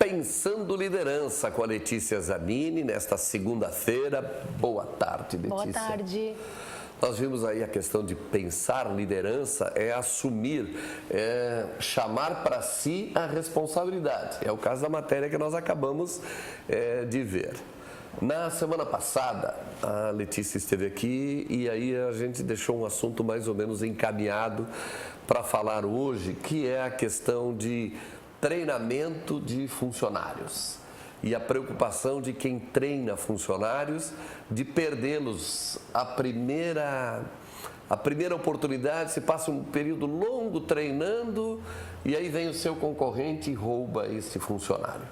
Pensando Liderança com a Letícia Zanini, nesta segunda-feira. Boa tarde, Letícia. Boa tarde. Nós vimos aí a questão de pensar liderança, é assumir, é chamar para si a responsabilidade. É o caso da matéria que nós acabamos de ver. Na semana passada, a Letícia esteve aqui e aí a gente deixou um assunto mais ou menos encaminhado para falar hoje, que é a questão de treinamento de funcionários e a preocupação de quem treina funcionários de perdê-los a primeira oportunidade. Se passa um período longo treinando e aí vem o seu concorrente e rouba esse funcionário.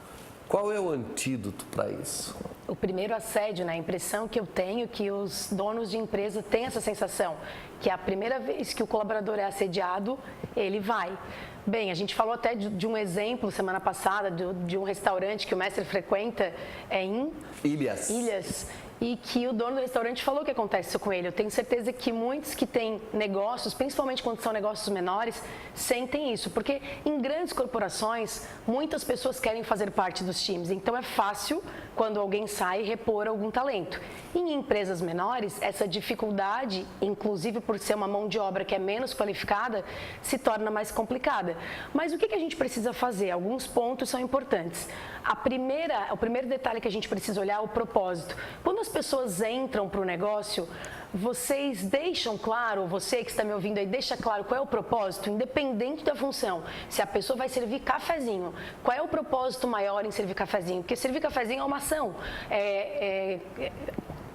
Qual é o antídoto para isso? O primeiro assédio, né? A impressão que eu tenho que os donos de empresa têm essa sensação, que a primeira vez que o colaborador é assediado, ele vai. Bem, a gente falou até de um exemplo semana passada, de um restaurante que o mestre frequenta em Ilhas. E que o dono do restaurante falou o que acontece com ele. Eu tenho certeza que muitos que têm negócios, principalmente quando são negócios menores, sentem isso. Porque em grandes corporações, muitas pessoas querem fazer parte dos times. Então é fácil, quando alguém sai, repor algum talento. Em empresas menores, essa dificuldade, inclusive por ser uma mão de obra que é menos qualificada, se torna mais complicada. Mas o que a gente precisa fazer? Alguns pontos são importantes. O primeiro detalhe que a gente precisa olhar é o propósito. Quando as pessoas entram para o negócio, vocês deixam claro, você que está me ouvindo aí, deixa claro qual é o propósito, independente da função. Se a pessoa vai servir cafezinho, qual é o propósito maior em servir cafezinho? Porque servir cafezinho é uma ação.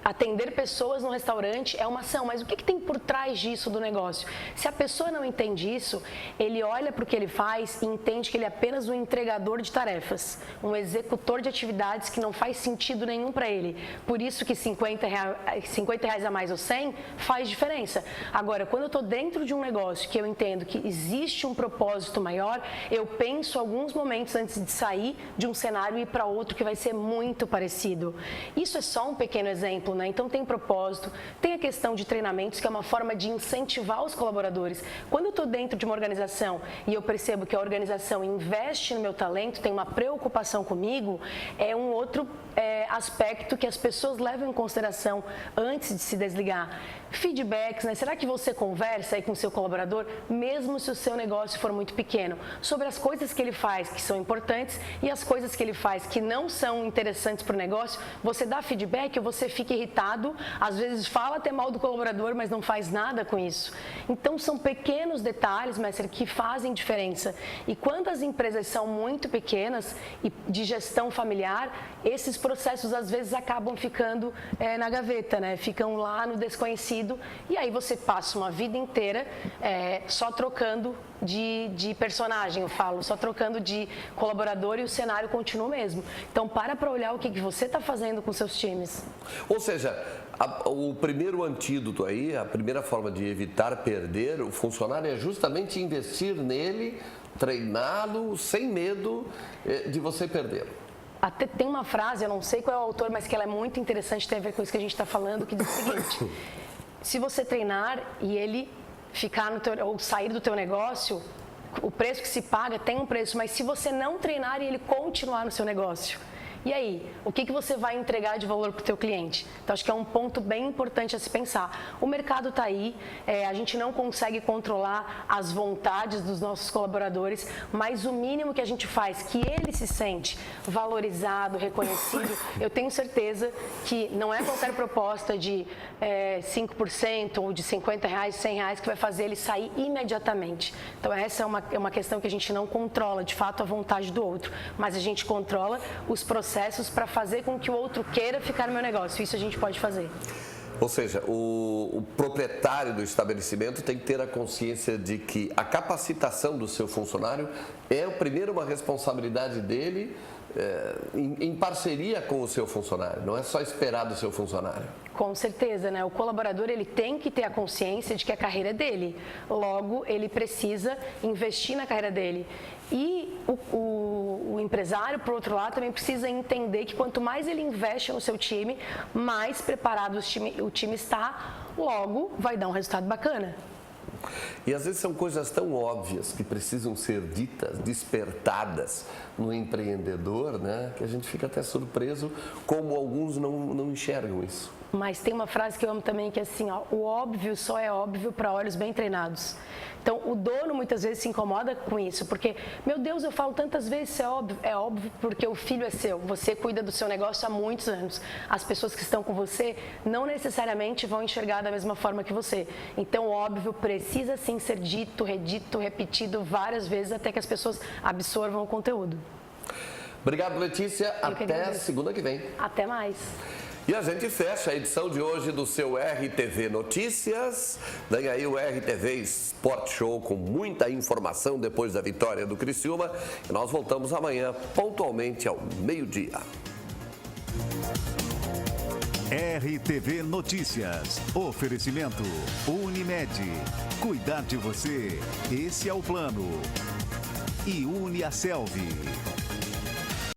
Atender pessoas no restaurante é uma ação, mas o que tem por trás disso do negócio? Se a pessoa não entende isso, ele olha para o que ele faz e entende que ele é apenas um entregador de tarefas, um executor de atividades que não faz sentido nenhum para ele. Por isso que R$50 a mais ou 100 faz diferença. Agora, quando eu estou dentro de um negócio que eu entendo que existe um propósito maior, eu penso alguns momentos antes de sair de um cenário e ir para outro que vai ser muito parecido. Isso é só um pequeno exemplo. Então tem propósito, tem a questão de treinamentos, que é uma forma de incentivar os colaboradores. Quando eu estou dentro de uma organização e eu percebo que a organização investe no meu talento, tem uma preocupação comigo, é um outro aspecto que as pessoas levam em consideração antes de se desligar. Feedbacks, né? Será que você conversa aí com o seu colaborador, mesmo se o seu negócio for muito pequeno, sobre as coisas que ele faz que são importantes e as coisas que ele faz que não são interessantes para o negócio? Você dá feedback ou você fica irritado, às vezes fala até mal do colaborador, mas não faz nada com isso. Então são pequenos detalhes, mestre, que fazem diferença. E quando as empresas são muito pequenas e de gestão familiar, esses processos às vezes acabam ficando na gaveta, né? Ficam lá no desconhecido. E aí você passa uma vida inteira só trocando de personagem, eu falo, só trocando de colaborador e o cenário continua o mesmo. Então para olhar o que você está fazendo com seus times. Ou seja, o primeiro antídoto aí, a primeira forma de evitar perder o funcionário é justamente investir nele, treiná-lo, sem medo de você perdê-lo. Até tem uma frase, eu não sei qual é o autor, mas que ela é muito interessante, tem a ver com isso que a gente está falando, que diz o seguinte: se você treinar e ele ficar ou sair do teu negócio, o preço que se paga tem um preço, mas se você não treinar e ele continuar no seu negócio, e aí, o que você vai entregar de valor para o teu cliente? Então, acho que é um ponto bem importante a se pensar. O mercado está aí, a gente não consegue controlar as vontades dos nossos colaboradores, mas o mínimo que a gente faz, que ele se sente valorizado, reconhecido, eu tenho certeza que não é qualquer proposta de 5% ou de R$50, R$100 que vai fazer ele sair imediatamente. Então, essa é uma questão que a gente não controla, de fato, a vontade do outro, mas a gente controla os processos para fazer com que o outro queira ficar no meu negócio. Isso a gente pode fazer. Ou seja, o proprietário do estabelecimento tem que ter a consciência de que a capacitação do seu funcionário é, primeiro, uma responsabilidade dele em parceria com o seu funcionário, não é só esperar do seu funcionário. Com certeza, né? O colaborador ele tem que ter a consciência de que a carreira é dele, logo ele precisa investir na carreira dele. E o empresário, por outro lado, também precisa entender que quanto mais ele investe no seu time, mais preparado o time está, logo vai dar um resultado bacana. E às vezes são coisas tão óbvias que precisam ser ditas, despertadas no empreendedor, né? Que a gente fica até surpreso como alguns não enxergam isso. Mas tem uma frase que eu amo também, que é assim, ó, o óbvio só é óbvio para olhos bem treinados. Então, o dono muitas vezes se incomoda com isso, porque, meu Deus, eu falo tantas vezes, é óbvio porque o filho é seu, você cuida do seu negócio há muitos anos. As pessoas que estão com você não necessariamente vão enxergar da mesma forma que você. Então, o óbvio precisa sim ser dito, redito, repetido várias vezes até que as pessoas absorvam o conteúdo. Obrigado, Letícia. Até segunda que vem. Até mais. E a gente fecha a edição de hoje do seu RTV Notícias. Vem aí o RTV Sport Show com muita informação depois da vitória do Criciúma. E nós voltamos amanhã, pontualmente ao meio-dia. RTV Notícias. Oferecimento Unimed. Cuidar de você, esse é o plano. E Uniaselv.